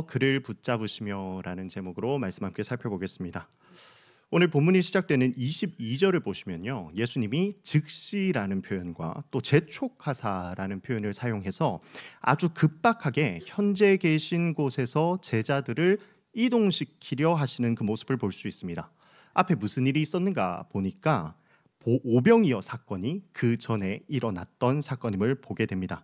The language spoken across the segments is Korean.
그를 붙잡으시며라는 제목으로 말씀 함께 살펴보겠습니다. 오늘 본문이 시작되는 22절을 보시면요, 예수님이 즉시라는 표현과 또 재촉하사라는 표현을 사용해서 아주 급박하게 현재 계신 곳에서 제자들을 이동시키려 하시는 그 모습을 볼 수 있습니다. 앞에 무슨 일이 있었는가 보니까 오병이어 사건이 그 전에 일어났던 사건임을 보게 됩니다.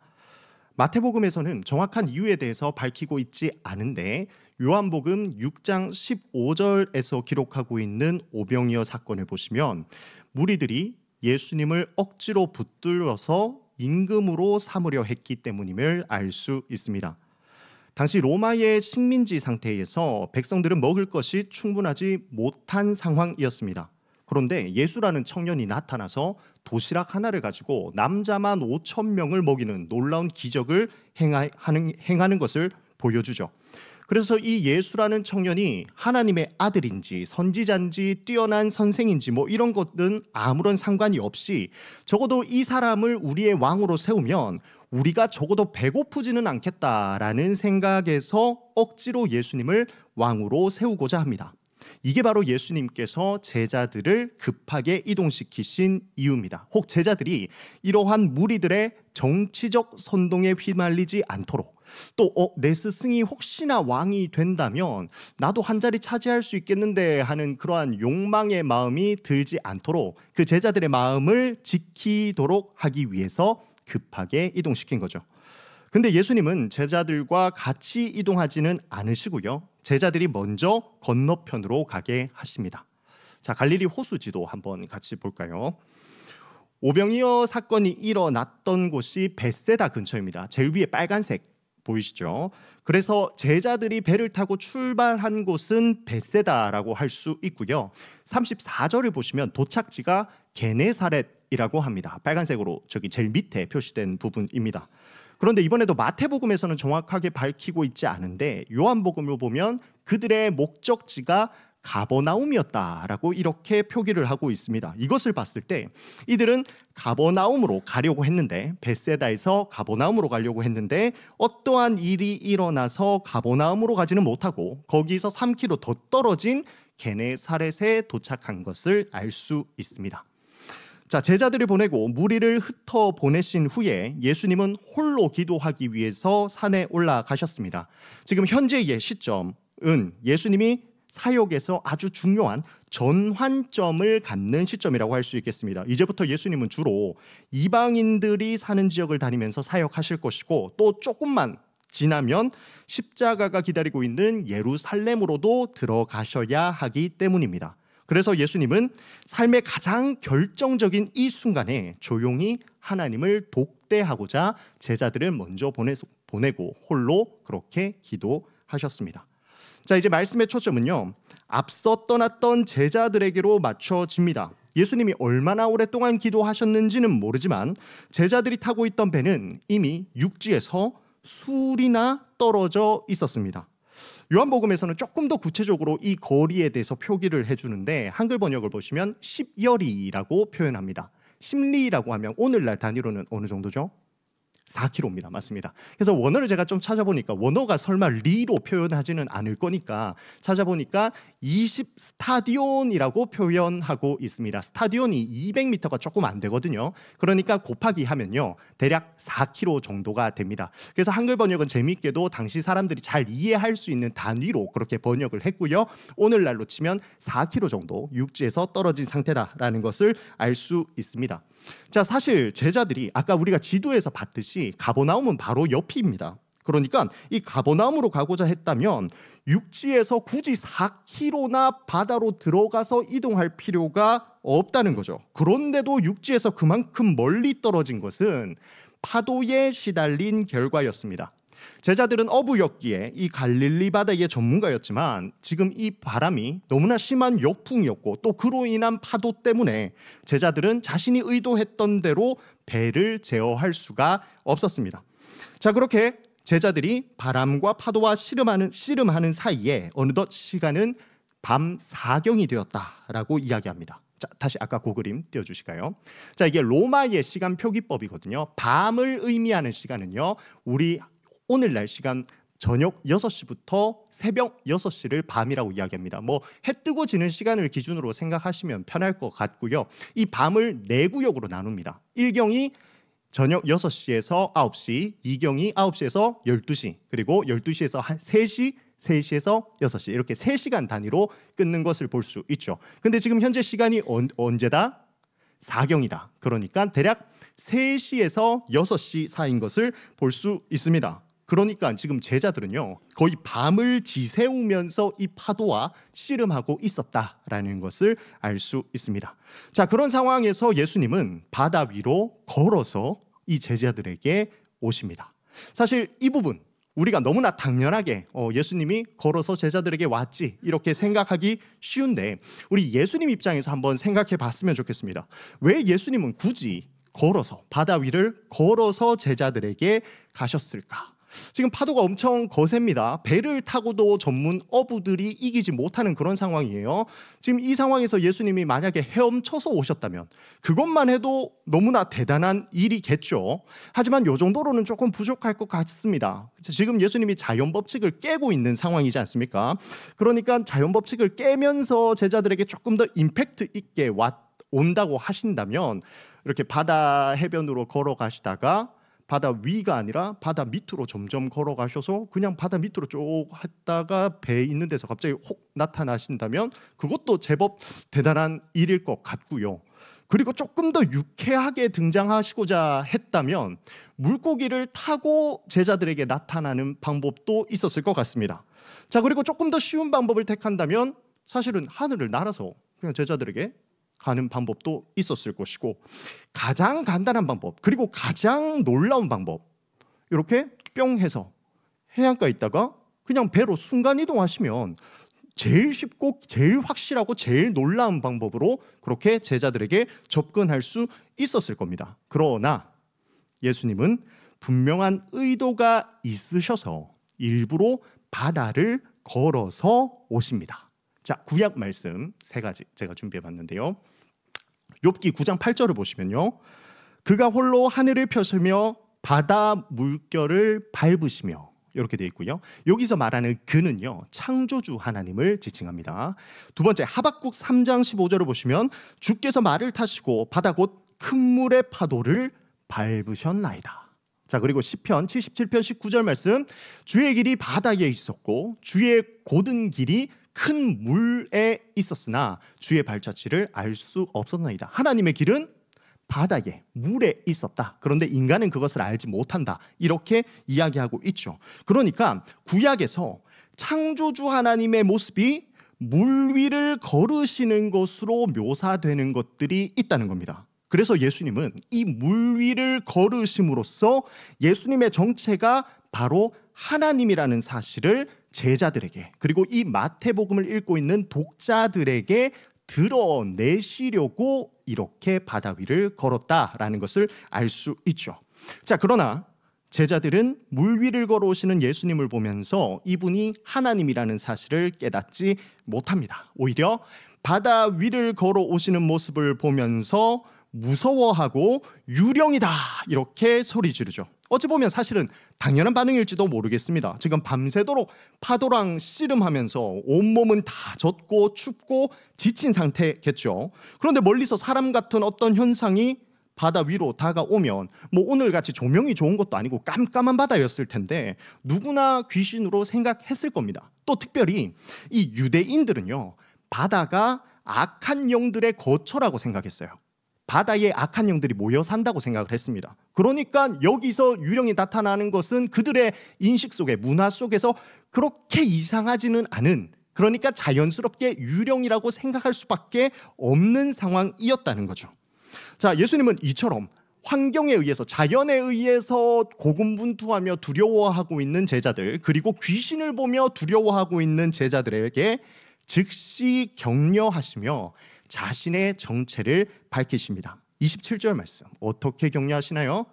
마태복음에서는 정확한 이유에 대해서 밝히고 있지 않은데 요한복음 6장 15절에서 기록하고 있는 오병이어 사건을 보시면 무리들이 예수님을 억지로 붙들어서 임금으로 삼으려 했기 때문임을 알 수 있습니다. 당시 로마의 식민지 상태에서 백성들은 먹을 것이 충분하지 못한 상황이었습니다. 그런데 예수라는 청년이 나타나서 도시락 하나를 가지고 남자만 5천 명을 먹이는 놀라운 기적을 행하는 것을 보여주죠. 그래서 이 예수라는 청년이 하나님의 아들인지 선지자인지 뛰어난 선생인지 이런 것은 아무런 상관이 없이 적어도 이 사람을 우리의 왕으로 세우면 우리가 적어도 배고프지는 않겠다라는 생각에서 억지로 예수님을 왕으로 세우고자 합니다. 이게 바로 예수님께서 제자들을 급하게 이동시키신 이유입니다. 혹 제자들이 이러한 무리들의 정치적 선동에 휘말리지 않도록, 또 내 스승이 혹시나 왕이 된다면 나도 한 자리 차지할 수 있겠는데 하는 그러한 욕망의 마음이 들지 않도록 그 제자들의 마음을 지키도록 하기 위해서 급하게 이동시킨 거죠. 근데 예수님은 제자들과 같이 이동하지는 않으시고요, 제자들이 먼저 건너편으로 가게 하십니다. 자, 갈릴리 호수지도 한번 같이 볼까요? 오병이어 사건이 일어났던 곳이 벳세다 근처입니다. 제일 위에 빨간색 보이시죠? 그래서 제자들이 배를 타고 출발한 곳은 벳세다라고 할 수 있고요. 34절을 보시면 도착지가 게네사렛이라고 합니다. 빨간색으로 저기 제일 밑에 표시된 부분입니다. 그런데 이번에도 마태복음에서는 정확하게 밝히고 있지 않은데 요한복음을 보면 그들의 목적지가 가버나움이었다라고 이렇게 표기를 하고 있습니다. 이것을 봤을 때 이들은 가버나움으로 가려고 했는데, 벳세다에서 가버나움으로 가려고 했는데 어떠한 일이 일어나서 가버나움으로 가지는 못하고 거기서 3km 더 떨어진 게네사렛에 도착한 것을 알 수 있습니다. 자, 제자들을 보내고 무리를 흩어 보내신 후에 예수님은 홀로 기도하기 위해서 산에 올라가셨습니다. 지금 현재의 시점은 예수님이 사역에서 아주 중요한 전환점을 갖는 시점이라고 할 수 있겠습니다. 이제부터 예수님은 주로 이방인들이 사는 지역을 다니면서 사역하실 것이고, 또 조금만 지나면 십자가가 기다리고 있는 예루살렘으로도 들어가셔야 하기 때문입니다. 그래서 예수님은 삶의 가장 결정적인 이 순간에 조용히 하나님을 독대하고자 제자들을 먼저 보내고 홀로 그렇게 기도하셨습니다. 자, 이제 말씀의 초점은요, 앞서 떠났던 제자들에게로 맞춰집니다. 예수님이 얼마나 오랫동안 기도하셨는지는 모르지만 제자들이 타고 있던 배는 이미 육지에서 수리나 떨어져 있었습니다. 요한복음에서는 조금 더 구체적으로 이 거리에 대해서 표기를 해주는데 한글 번역을 보시면 십여리라고 표현합니다. 십리라고 하면 오늘날 단위로는 어느 정도죠? 4km입니다. 맞습니다. 그래서 원어를 제가 좀 찾아보니까 원어가 설마 리로 표현하지는 않을 거니까 찾아보니까 20스타디온이라고 표현하고 있습니다. 스타디온이 200m가 조금 안 되거든요. 그러니까 곱하기 하면요, 대략 4km 정도가 됩니다. 그래서 한글 번역은 재미있게도 당시 사람들이 잘 이해할 수 있는 단위로 그렇게 번역을 했고요. 오늘날로 치면 4km 정도 육지에서 떨어진 상태다라는 것을 알 수 있습니다. 자, 사실 제자들이 아까 우리가 지도에서 봤듯이 가버나움은 바로 옆입니다. 그러니까 이 가버나움으로 가고자 했다면 육지에서 굳이 4km나 바다로 들어가서 이동할 필요가 없다는 거죠. 그런데도 육지에서 그만큼 멀리 떨어진 것은 파도에 시달린 결과였습니다. 제자들은 어부였기에 이 갈릴리 바다의 전문가였지만 지금 이 바람이 너무나 심한 역풍이었고 또 그로 인한 파도 때문에 제자들은 자신이 의도했던 대로 배를 제어할 수가 없었습니다. 자, 그렇게 제자들이 바람과 파도와 씨름하는 사이에 어느덧 시간은 밤 4경이 되었다라고 이야기합니다. 자, 다시 아까 그 그림 띄워주실까요? 자, 이게 로마의 시간 표기법이거든요. 밤을 의미하는 시간은요, 우리 오늘날 시간 저녁 6시부터 새벽 6시를 밤이라고 이야기합니다. 뭐 해 뜨고 지는 시간을 기준으로 생각하시면 편할 것 같고요. 이 밤을 4구역으로 나눕니다. 1경이 저녁 6시에서 9시, 2경이 9시에서 12시, 그리고 12시에서 한 3시, 3시에서 6시 이렇게 3시간 단위로 끊는 것을 볼 수 있죠. 근데 지금 현재 시간이 언제다? 4경이다. 그러니까 대략 3시에서 6시 사이인 것을 볼 수 있습니다. 그러니까 지금 제자들은요 거의 밤을 지새우면서 이 파도와 씨름하고 있었다라는 것을 알 수 있습니다. 자, 그런 상황에서 예수님은 바다 위로 걸어서 이 제자들에게 오십니다. 사실 이 부분 우리가 너무나 당연하게 예수님이 걸어서 제자들에게 왔지 이렇게 생각하기 쉬운데 우리 예수님 입장에서 한번 생각해 봤으면 좋겠습니다. 왜 예수님은 굳이 걸어서 바다 위를 걸어서 제자들에게 가셨을까? 지금 파도가 엄청 거셉니다. 배를 타고도 전문 어부들이 이기지 못하는 그런 상황이에요. 지금 이 상황에서 예수님이 만약에 헤엄쳐서 오셨다면 그것만 해도 너무나 대단한 일이겠죠. 하지만 이 정도로는 조금 부족할 것 같습니다. 지금 예수님이 자연법칙을 깨고 있는 상황이지 않습니까? 그러니까 자연법칙을 깨면서 제자들에게 조금 더 임팩트 있게 온다고 하신다면 이렇게 바다 해변으로 걸어가시다가 바다 위가 아니라 바다 밑으로 점점 걸어가셔서 그냥 바다 밑으로 쭉 했다가 배 있는 데서 갑자기 혹 나타나신다면 그것도 제법 대단한 일일 것 같고요. 그리고 조금 더 유쾌하게 등장하시고자 했다면 물고기를 타고 제자들에게 나타나는 방법도 있었을 것 같습니다. 자, 그리고 조금 더 쉬운 방법을 택한다면 사실은 하늘을 날아서 그냥 제자들에게 가는 방법도 있었을 것이고 가장 간단한 방법 그리고 가장 놀라운 방법 이렇게 뿅 해서 해안가에 있다가 그냥 배로 순간이동하시면 제일 쉽고 제일 확실하고 제일 놀라운 방법으로 그렇게 제자들에게 접근할 수 있었을 겁니다. 그러나 예수님은 분명한 의도가 있으셔서 일부러 바다를 걸어서 오십니다. 자, 구약 말씀 3가지 제가 준비해 봤는데요. 욥기 9장 8절을 보시면요. 그가 홀로 하늘을 펴시며 바다 물결을 밟으시며 이렇게 되어 있고요. 여기서 말하는 그는요 창조주 하나님을 지칭합니다. 두 번째 하박국 3장 15절을 보시면 주께서 말을 타시고 바다 곧 큰 물의 파도를 밟으셨나이다. 자, 그리고 시편 77편 19절 말씀 주의 길이 바다에 있었고 주의 곧은 길이 큰 물에 있었으나 주의 발자취를 알 수 없었나이다. 하나님의 길은 바다에 물에 있었다. 그런데 인간은 그것을 알지 못한다. 이렇게 이야기하고 있죠. 그러니까 구약에서 창조주 하나님의 모습이 물 위를 걸으시는 것으로 묘사되는 것들이 있다는 겁니다. 그래서 예수님은 이 물 위를 걸으심으로써 예수님의 정체가 바로 하나님이라는 사실을 제자들에게 그리고 이 마태복음을 읽고 있는 독자들에게 드러내시려고 이렇게 바다 위를 걸었다라는 것을 알 수 있죠. 자, 그러나 제자들은 물 위를 걸어오시는 예수님을 보면서 이분이 하나님이라는 사실을 깨닫지 못합니다. 오히려 바다 위를 걸어오시는 모습을 보면서 무서워하고 유령이다 이렇게 소리 지르죠. 어찌 보면 사실은 당연한 반응일지도 모르겠습니다. 지금 밤새도록 파도랑 씨름하면서 온몸은 다 젖고 춥고 지친 상태겠죠. 그런데 멀리서 사람 같은 어떤 현상이 바다 위로 다가오면 뭐 오늘같이 조명이 좋은 것도 아니고 깜깜한 바다였을 텐데 누구나 귀신으로 생각했을 겁니다. 또 특별히 이 유대인들은요 바다가 악한 영들의 거처라고 생각했어요. 바다에 악한 영들이 모여 산다고 생각을 했습니다. 그러니까 여기서 유령이 나타나는 것은 그들의 인식 속에 문화 속에서 그렇게 이상하지는 않은, 그러니까 자연스럽게 유령이라고 생각할 수밖에 없는 상황이었다는 거죠. 자, 예수님은 이처럼 환경에 의해서 자연에 의해서 고군분투하며 두려워하고 있는 제자들, 그리고 귀신을 보며 두려워하고 있는 제자들에게 즉시 격려하시며 자신의 정체를 밝히십니다. 27절 말씀 어떻게 격려하시나요?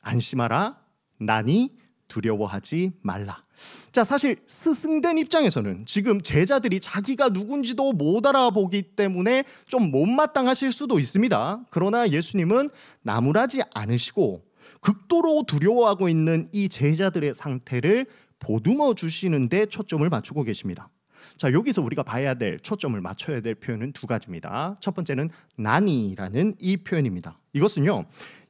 안심하라, 나니 두려워하지 말라. 자, 사실 스승된 입장에서는 지금 제자들이 자기가 누군지도 못 알아보기 때문에 좀 못마땅하실 수도 있습니다. 그러나 예수님은 나무라지 않으시고 극도로 두려워하고 있는 이 제자들의 상태를 보듬어 주시는데 초점을 맞추고 계십니다. 자, 여기서 우리가 봐야 될, 초점을 맞춰야 될 표현은 두 가지입니다. 첫 번째는 나니라는 이 표현입니다. 이것은요,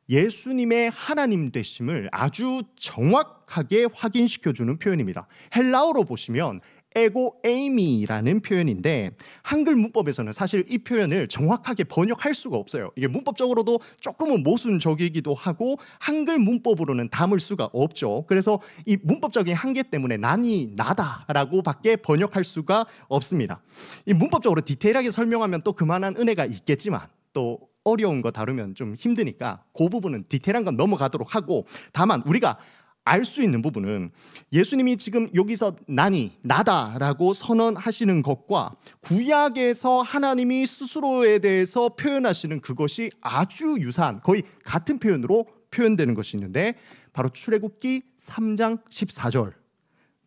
예수님의 하나님 되심을 아주 정확하게 확인시켜주는 표현입니다. 헬라어로 보시면 에고 에이미라는 표현인데, 한글 문법에서는 사실 이 표현을 정확하게 번역할 수가 없어요. 이게 문법적으로도 조금은 모순적이기도 하고 한글 문법으로는 담을 수가 없죠. 그래서 이 문법적인 한계 때문에 나니, 나다라고 밖에 번역할 수가 없습니다. 이 문법적으로 디테일하게 설명하면 또 그만한 은혜가 있겠지만, 또 어려운 거 다루면 좀 힘드니까 그 부분은 디테일한 건 넘어가도록 하고, 다만 우리가 알 수 있는 부분은 예수님이 지금 여기서 나니, 나다라고 선언하시는 것과 구약에서 하나님이 스스로에 대해서 표현하시는 그것이 아주 유사한, 거의 같은 표현으로 표현되는 것이 있는데, 바로 출애굽기 3장 14절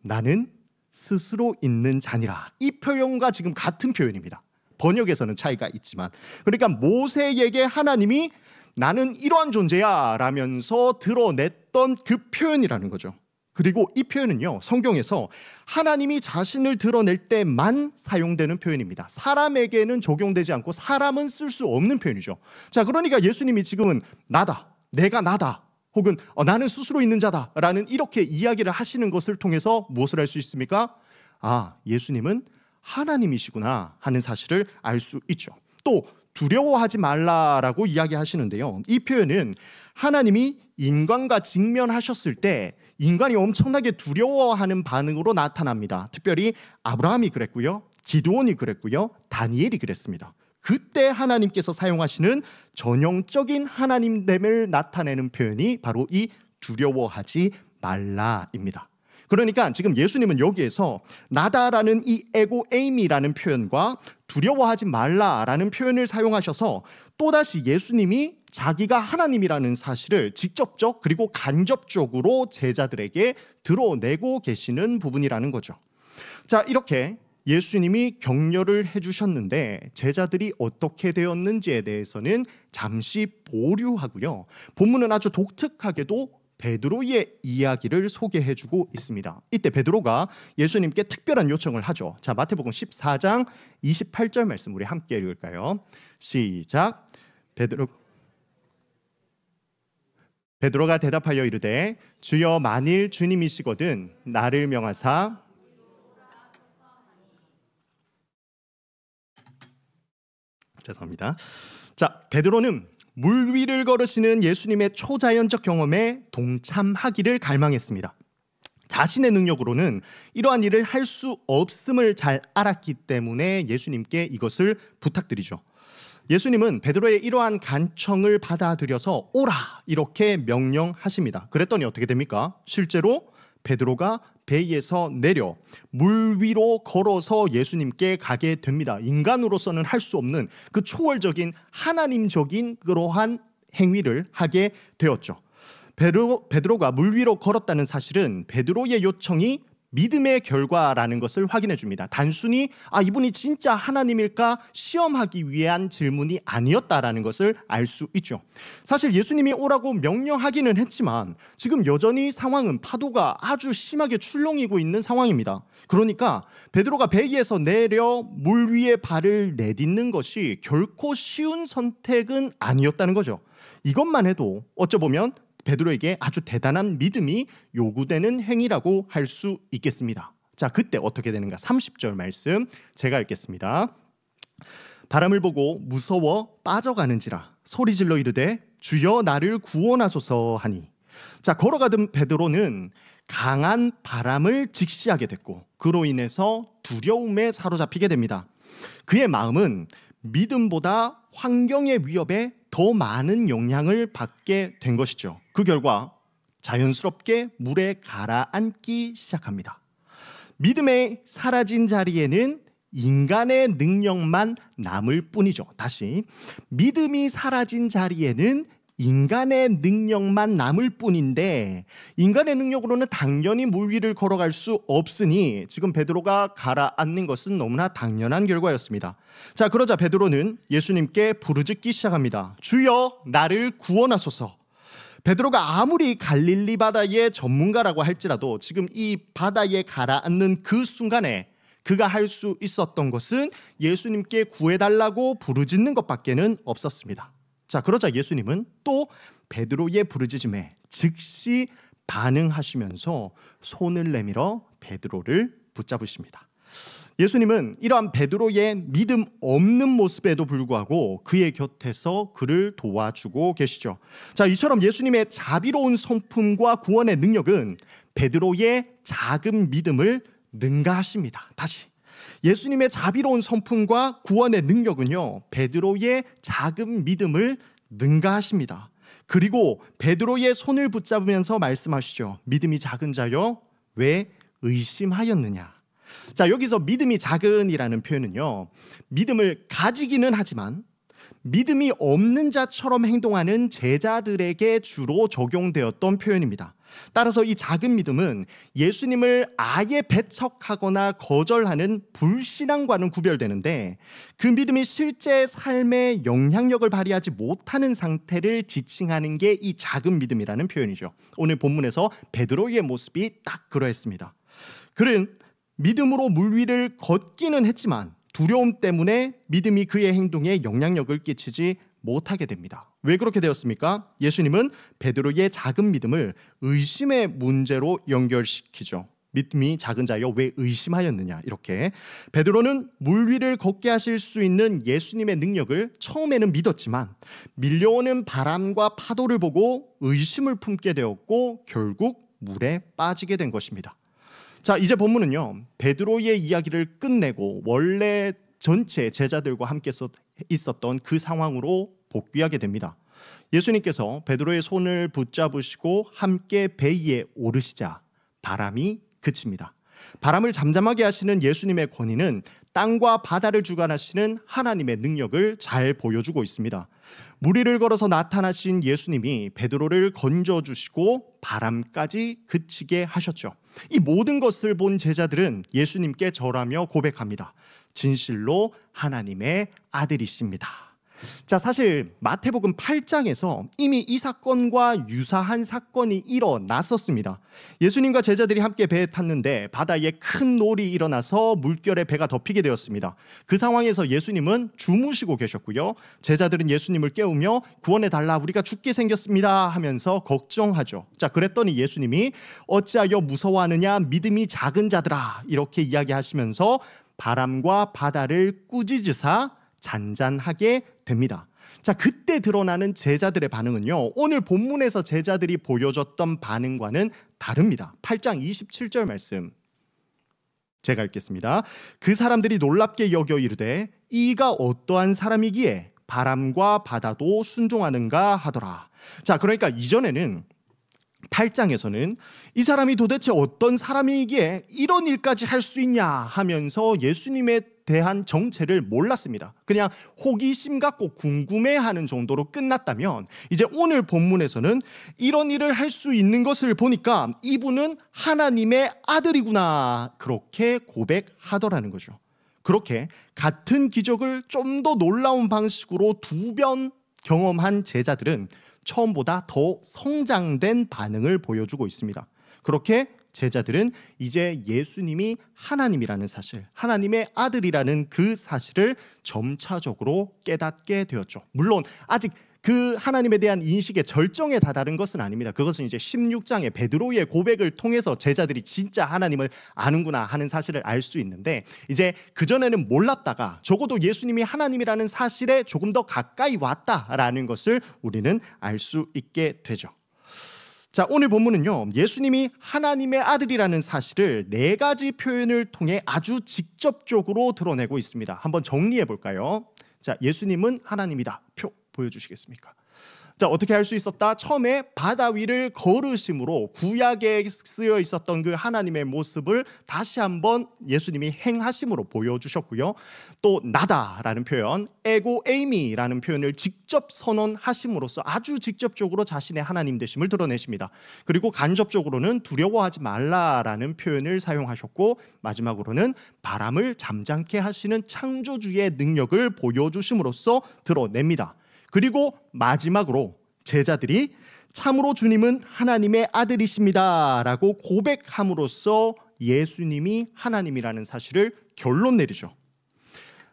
나는 스스로 있는 자니라, 이 표현과 지금 같은 표현입니다. 번역에서는 차이가 있지만, 그러니까 모세에게 하나님이 나는 이러한 존재야 라면서 드러냈던 그 표현이라는 거죠. 그리고 이 표현은요, 성경에서 하나님이 자신을 드러낼 때만 사용되는 표현입니다. 사람에게는 적용되지 않고 사람은 쓸 수 없는 표현이죠. 자, 그러니까 예수님이 지금은 나다, 내가 나다, 혹은 나는 스스로 있는 자다 라는 이렇게 이야기를 하시는 것을 통해서 무엇을 알 수 있습니까? 아, 예수님은 하나님이시구나 하는 사실을 알 수 있죠. 또 두려워하지 말라라고 이야기하시는데요, 이 표현은 하나님이 인간과 직면하셨을 때 인간이 엄청나게 두려워하는 반응으로 나타납니다. 특별히 아브라함이 그랬고요, 기드온이 그랬고요, 다니엘이 그랬습니다. 그때 하나님께서 사용하시는 전형적인 하나님됨을 나타내는 표현이 바로 이 두려워하지 말라입니다. 그러니까 지금 예수님은 여기에서 나다라는 이 에고 에이미라는 표현과 두려워하지 말라라는 표현을 사용하셔서 또다시 예수님이 자기가 하나님이라는 사실을 직접적 그리고 간접적으로 제자들에게 드러내고 계시는 부분이라는 거죠. 자, 이렇게 예수님이 격려를 해주셨는데 제자들이 어떻게 되었는지에 대해서는 잠시 보류하고요, 본문은 아주 독특하게도 베드로의 이야기를 소개해주고 있습니다. 이때 베드로가 예수님께 특별한 요청을 하죠. 자, 마태복음 14장 28절 말씀 우리 함께 읽을까요? 시작. 베드로가 대답하여 이르되 주여, 만일 주님이시거든 나를 명하사. 죄송합니다. 자, 베드로는 물 위를 걸으시는 예수님의 초자연적 경험에 동참하기를 갈망했습니다. 자신의 능력으로는 이러한 일을 할 수 없음을 잘 알았기 때문에 예수님께 이것을 부탁드리죠. 예수님은 베드로의 이러한 간청을 받아들여서 오라 이렇게 명령하십니다. 그랬더니 어떻게 됩니까? 실제로 베드로가 배에서 내려 물 위로 걸어서 예수님께 가게 됩니다. 인간으로서는 할 수 없는 그 초월적인 하나님적인 그러한 행위를 하게 되었죠. 베드로가 물 위로 걸었다는 사실은 베드로의 요청이 믿음의 결과라는 것을 확인해 줍니다. 단순히 이분이 진짜 하나님일까 시험하기 위한 질문이 아니었다라는 것을 알 수 있죠. 사실 예수님이 오라고 명령하기는 했지만 지금 여전히 상황은 파도가 아주 심하게 출렁이고 있는 상황입니다. 그러니까 베드로가 배 위에서 내려 물 위에 발을 내딛는 것이 결코 쉬운 선택은 아니었다는 거죠. 이것만 해도 어쩌보면 베드로에게 아주 대단한 믿음이 요구되는 행위라고 할 수 있겠습니다. 자, 그때 어떻게 되는가? 30절 말씀 제가 읽겠습니다. 바람을 보고 무서워 빠져가는지라 소리질러 이르되 주여 나를 구원하소서 하니. 자, 걸어가던 베드로는 강한 바람을 직시하게 됐고 그로 인해서 두려움에 사로잡히게 됩니다. 그의 마음은 믿음보다 환경의 위협에 더 많은 영향을 받게 된 것이죠. 그 결과 자연스럽게 물에 가라앉기 시작합니다. 믿음에 사라진 자리에는 인간의 능력만 남을 뿐이죠. 다시, 믿음이 사라진 자리에는 인간의 능력만 남을 뿐인데 인간의 능력으로는 당연히 물 위를 걸어갈 수 없으니 지금 베드로가 가라앉는 것은 너무나 당연한 결과였습니다. 자, 그러자 베드로는 예수님께 부르짖기 시작합니다. 주여 나를 구원하소서. 베드로가 아무리 갈릴리 바다의 전문가라고 할지라도 지금 이 바다에 가라앉는 그 순간에 그가 할 수 있었던 것은 예수님께 구해달라고 부르짖는 것밖에는 없었습니다. 자, 그러자 예수님은 또 베드로의 부르짖음에 즉시 반응하시면서 손을 내밀어 베드로를 붙잡으십니다. 예수님은 이러한 베드로의 믿음 없는 모습에도 불구하고 그의 곁에서 그를 도와주고 계시죠. 자, 이처럼 예수님의 자비로운 성품과 구원의 능력은 베드로의 작은 믿음을 능가하십니다. 다시, 예수님의 자비로운 성품과 구원의 능력은요, 베드로의 작은 믿음을 능가하십니다. 그리고 베드로의 손을 붙잡으면서 말씀하시죠. 믿음이 작은 자여, 왜 의심하였느냐. 자, 여기서 믿음이 작은이라는 표현은요, 믿음을 가지기는 하지만 믿음이 없는 자처럼 행동하는 제자들에게 주로 적용되었던 표현입니다. 따라서 이 작은 믿음은 예수님을 아예 배척하거나 거절하는 불신앙과는 구별되는데, 그 믿음이 실제 삶에 영향력을 발휘하지 못하는 상태를 지칭하는 게 이 작은 믿음이라는 표현이죠. 오늘 본문에서 베드로의 모습이 딱 그러했습니다. 그는 믿음으로 물 위를 걷기는 했지만 두려움 때문에 믿음이 그의 행동에 영향력을 끼치지 못하게 됩니다. 왜 그렇게 되었습니까? 예수님은 베드로의 작은 믿음을 의심의 문제로 연결시키죠. 믿음이 작은 자여, 왜 의심하였느냐. 이렇게 베드로는 물 위를 걷게 하실 수 있는 예수님의 능력을 처음에는 믿었지만 밀려오는 바람과 파도를 보고 의심을 품게 되었고 결국 물에 빠지게 된 것입니다. 자, 이제 본문은요, 베드로의 이야기를 끝내고 원래 전체 제자들과 함께 있었던 그 상황으로 복귀하게 됩니다. 예수님께서 베드로의 손을 붙잡으시고 함께 배 위에 오르시자 바람이 그칩니다. 바람을 잠잠하게 하시는 예수님의 권위는 땅과 바다를 주관하시는 하나님의 능력을 잘 보여주고 있습니다. 물 위를 걸어서 나타나신 예수님이 베드로를 건져주시고 바람까지 그치게 하셨죠. 이 모든 것을 본 제자들은 예수님께 절하며 고백합니다. 진실로 하나님의 아들이십니다. 자, 사실 마태복음 8장에서 이미 이 사건과 유사한 사건이 일어났었습니다. 예수님과 제자들이 함께 배에 탔는데 바다에 큰 놀이 일어나서 물결에 배가 덮이게 되었습니다. 그 상황에서 예수님은 주무시고 계셨고요. 제자들은 예수님을 깨우며 구원해달라, 우리가 죽게 생겼습니다 하면서 걱정하죠. 자, 그랬더니 예수님이 어찌하여 무서워하느냐, 믿음이 작은 자들아, 이렇게 이야기하시면서 바람과 바다를 꾸짖으사 잔잔하게 됩니다. 자, 그때 드러나는 제자들의 반응은요, 오늘 본문에서 제자들이 보여줬던 반응과는 다릅니다. 8장 27절 말씀 제가 읽겠습니다. 그 사람들이 놀랍게 여겨 이르되 이가 어떠한 사람이기에 바람과 바다도 순종하는가 하더라. 자, 그러니까 이전에는 8장에서는 이 사람이 도대체 어떤 사람이기에 이런 일까지 할 수 있냐 하면서 예수님에 대한 정체를 몰랐습니다. 그냥 호기심 갖고 궁금해하는 정도로 끝났다면, 이제 오늘 본문에서는 이런 일을 할 수 있는 것을 보니까 이분은 하나님의 아들이구나, 그렇게 고백하더라는 거죠. 그렇게 같은 기적을 좀 더 놀라운 방식으로 2번 경험한 제자들은 처음보다 더 성장된 반응을 보여주고 있습니다. 그렇게 제자들은 이제 예수님이 하나님이라는 사실, 하나님의 아들이라는 그 사실을 점차적으로 깨닫게 되었죠. 물론 아직 그 하나님에 대한 인식의 절정에 다다른 것은 아닙니다. 그것은 이제 16장의 베드로의 고백을 통해서 제자들이 진짜 하나님을 아는구나 하는 사실을 알 수 있는데, 이제 그전에는 몰랐다가 적어도 예수님이 하나님이라는 사실에 조금 더 가까이 왔다라는 것을 우리는 알 수 있게 되죠. 자, 오늘 본문은요, 예수님이 하나님의 아들이라는 사실을 4가지 표현을 통해 아주 직접적으로 드러내고 있습니다. 한번 정리해 볼까요? 자, 예수님은 하나님이다. 표 보여주시겠습니까? 자, 어떻게 할 수 있었다? 처음에 바다 위를 걸으심으로 구약에 쓰여 있었던 그 하나님의 모습을 다시 한번 예수님이 행하심으로 보여주셨고요. 또 나다라는 표현, 에고 에이미라는 표현을 직접 선언하심으로써 아주 직접적으로 자신의 하나님 되심을 드러내십니다. 그리고 간접적으로는 두려워하지 말라라는 표현을 사용하셨고, 마지막으로는 바람을 잠잠케 하시는 창조주의 능력을 보여주심으로써 드러냅니다. 그리고 마지막으로 제자들이 참으로 주님은 하나님의 아들이십니다 라고 고백함으로써 예수님이 하나님이라는 사실을 결론 내리죠.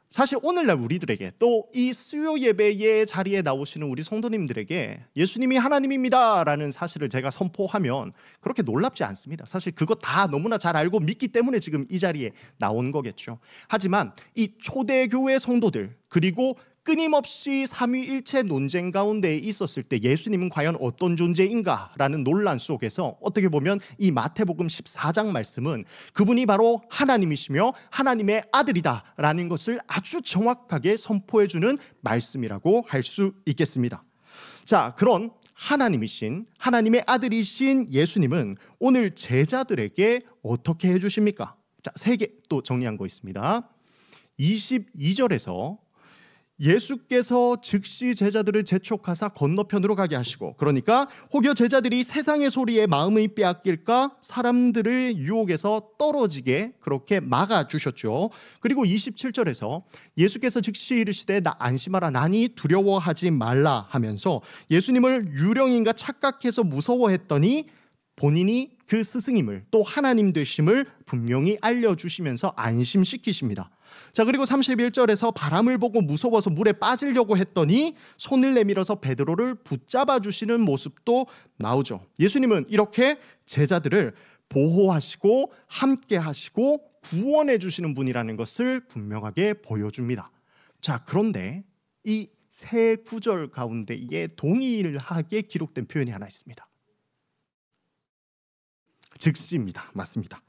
사실 오늘날 우리들에게 또 이 수요 예배의 자리에 나오시는 우리 성도님들에게 예수님이 하나님입니다 라는 사실을 제가 선포하면 그렇게 놀랍지 않습니다. 사실 그거 다 너무나 잘 알고 믿기 때문에 지금 이 자리에 나온 거겠죠. 하지만 이 초대교회 성도들 그리고 끊임없이 삼위일체 논쟁 가운데 있었을 때 예수님은 과연 어떤 존재인가라는 논란 속에서 어떻게 보면 이 마태복음 14장 말씀은 그분이 바로 하나님이시며 하나님의 아들이다라는 것을 아주 정확하게 선포해주는 말씀이라고 할 수 있겠습니다. 자, 그런 하나님이신 하나님의 아들이신 예수님은 오늘 제자들에게 어떻게 해주십니까? 자, 3개 또 정리한 거 있습니다. 22절에서 예수께서 즉시 제자들을 재촉하사 건너편으로 가게 하시고, 그러니까 혹여 제자들이 세상의 소리에 마음이 빼앗길까 사람들을 유혹에서 떨어지게 그렇게 막아주셨죠. 그리고 27절에서 예수께서 즉시 이르시되 나 안심하라 나니 두려워하지 말라 하면서 예수님을 유령인가 착각해서 무서워했더니 본인이 그 스승임을 또 하나님 되심을 분명히 알려주시면서 안심시키십니다. 자, 그리고 31절에서 바람을 보고 무서워서 물에 빠지려고 했더니 손을 내밀어서 베드로를 붙잡아 주시는 모습도 나오죠. 예수님은 이렇게 제자들을 보호하시고 함께 하시고 구원해 주시는 분이라는 것을 분명하게 보여줍니다. 자, 그런데 이 세 구절 가운데에 동일하게 기록된 표현이 하나 있습니다. 즉시입니다. 맞습니다.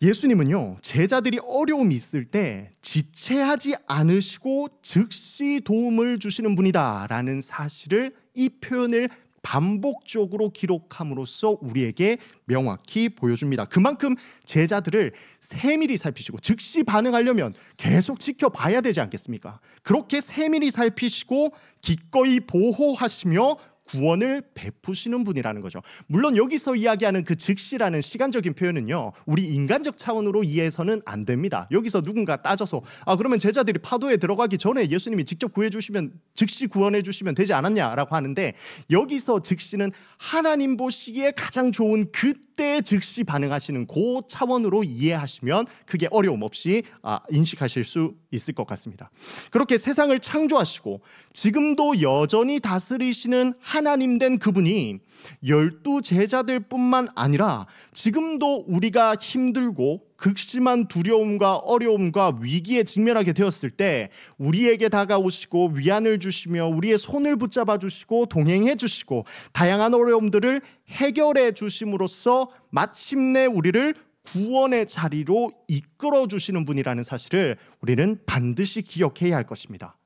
예수님은요, 제자들이 어려움이 있을 때 지체하지 않으시고 즉시 도움을 주시는 분이다라는 사실을 이 표현을 반복적으로 기록함으로써 우리에게 명확히 보여줍니다. 그만큼 제자들을 세밀히 살피시고 즉시 반응하려면 계속 지켜봐야 되지 않겠습니까? 그렇게 세밀히 살피시고 기꺼이 보호하시며 구원을 베푸시는 분이라는 거죠. 물론 여기서 이야기하는 그 즉시라는 시간적인 표현은요, 우리 인간적 차원으로 이해해서는 안 됩니다. 여기서 누군가 따져서 그러면 제자들이 파도에 들어가기 전에 예수님이 직접 구해주시면 즉시 구원해 주시면 되지 않았냐라고 하는데, 여기서 즉시는 하나님 보시기에 가장 좋은 그때 즉시 반응하시는 그 차원으로 이해하시면 그게 어려움 없이 인식하실 수 있을 것 같습니다. 그렇게 세상을 창조하시고 지금도 여전히 다스리시는 하나님 된 그분이 12 제자들뿐만 아니라 지금도 우리가 힘들고 극심한 두려움과 어려움과 위기에 직면하게 되었을 때 우리에게 다가오시고 위안을 주시며 우리의 손을 붙잡아 주시고 동행해 주시고 다양한 어려움들을 해결해 주심으로써 마침내 우리를 구원의 자리로 이끌어 주시는 분이라는 사실을 우리는 반드시 기억해야 할 것입니다.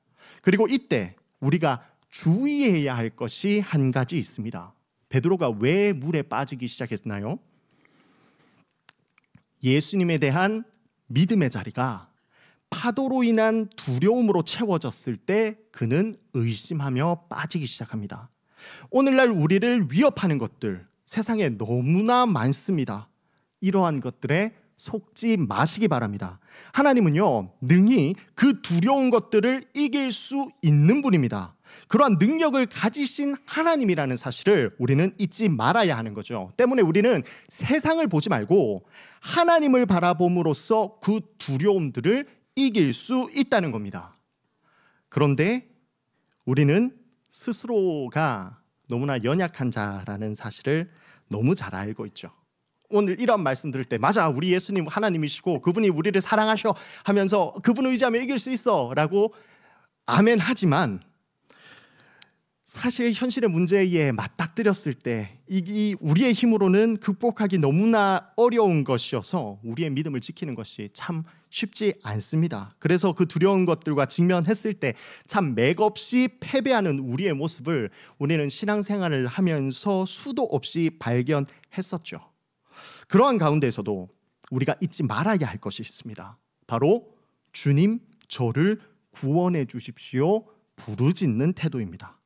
그리고 이때 우리가 주의해야 할 것이 한 가지 있습니다. 베드로가 왜 물에 빠지기 시작했나요? 예수님에 대한 믿음의 자리가 파도로 인한 두려움으로 채워졌을 때 그는 의심하며 빠지기 시작합니다. 오늘날 우리를 위협하는 것들 세상에 너무나 많습니다. 이러한 것들에 속지 마시기 바랍니다. 하나님은요, 능히 그 두려운 것들을 이길 수 있는 분입니다. 그러한 능력을 가지신 하나님이라는 사실을 우리는 잊지 말아야 하는 거죠. 때문에 우리는 세상을 보지 말고 하나님을 바라봄으로써 그 두려움들을 이길 수 있다는 겁니다. 그런데 우리는 스스로가 너무나 연약한 자라는 사실을 너무 잘 알고 있죠. 오늘 이런 말씀 들을 때 맞아, 우리 예수님 하나님이시고 그분이 우리를 사랑하셔 하면서 그분을 의지하면 이길 수 있어 라고 아멘 하지만, 사실 현실의 문제에 맞닥뜨렸을 때 이 우리의 힘으로는 극복하기 너무나 어려운 것이어서 우리의 믿음을 지키는 것이 참 쉽지 않습니다. 그래서 그 두려운 것들과 직면했을 때 참 맥없이 패배하는 우리의 모습을 우리는 신앙생활을 하면서 수도 없이 발견했었죠. 그러한 가운데에서도 우리가 잊지 말아야 할 것이 있습니다. 바로 주님 저를 구원해 주십시오 부르짖는 태도입니다.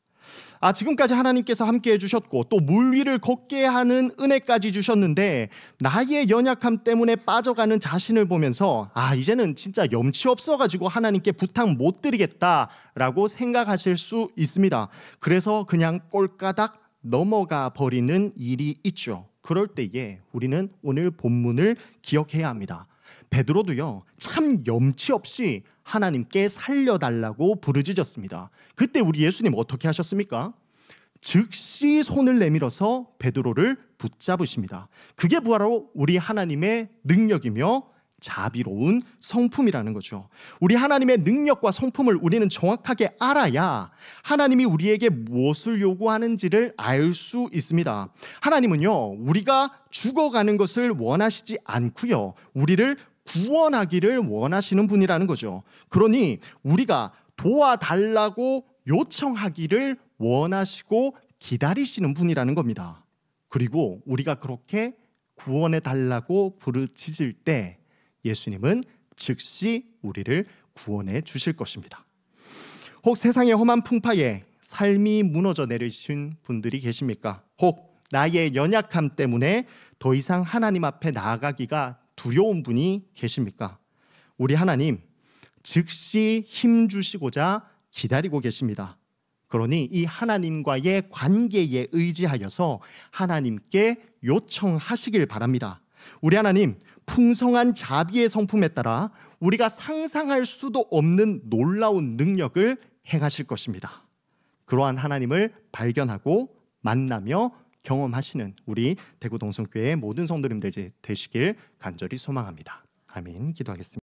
지금까지 하나님께서 함께 해주셨고 또 물 위를 걷게 하는 은혜까지 주셨는데 나의 연약함 때문에 빠져가는 자신을 보면서 이제는 진짜 염치 없어가지고 하나님께 부탁 못 드리겠다라고 생각하실 수 있습니다. 그래서 그냥 꼴까닥 넘어가 버리는 일이 있죠. 그럴 때에 우리는 오늘 본문을 기억해야 합니다. 베드로도요, 참 염치 없이 하나님께 살려달라고 부르짖었습니다. 그때 우리 예수님 어떻게 하셨습니까? 즉시 손을 내밀어서 베드로를 붙잡으십니다. 그게 바로 우리 하나님의 능력이며 자비로운 성품이라는 거죠. 우리 하나님의 능력과 성품을 우리는 정확하게 알아야 하나님이 우리에게 무엇을 요구하는지를 알 수 있습니다. 하나님은요, 우리가 죽어가는 것을 원하시지 않고요, 우리를 구원하기를 원하시는 분이라는 거죠. 그러니 우리가 도와달라고 요청하기를 원하시고 기다리시는 분이라는 겁니다. 그리고 우리가 그렇게 구원해 달라고 부르짖을 때 예수님은 즉시 우리를 구원해 주실 것입니다. 혹 세상의 험한 풍파에 삶이 무너져 내리신 분들이 계십니까? 혹 나의 연약함 때문에 더 이상 하나님 앞에 나아가기가 두려운 분이 계십니까? 우리 하나님 즉시 힘 주시고자 기다리고 계십니다. 그러니 이 하나님과의 관계에 의지하여서 하나님께 요청하시길 바랍니다. 우리 하나님 풍성한 자비의 성품에 따라 우리가 상상할 수도 없는 놀라운 능력을 행하실 것입니다. 그러한 하나님을 발견하고 만나며 경험하시는 우리 대구 동성교회의 모든 성도님들 되시길 간절히 소망합니다. 아멘. 기도하겠습니다.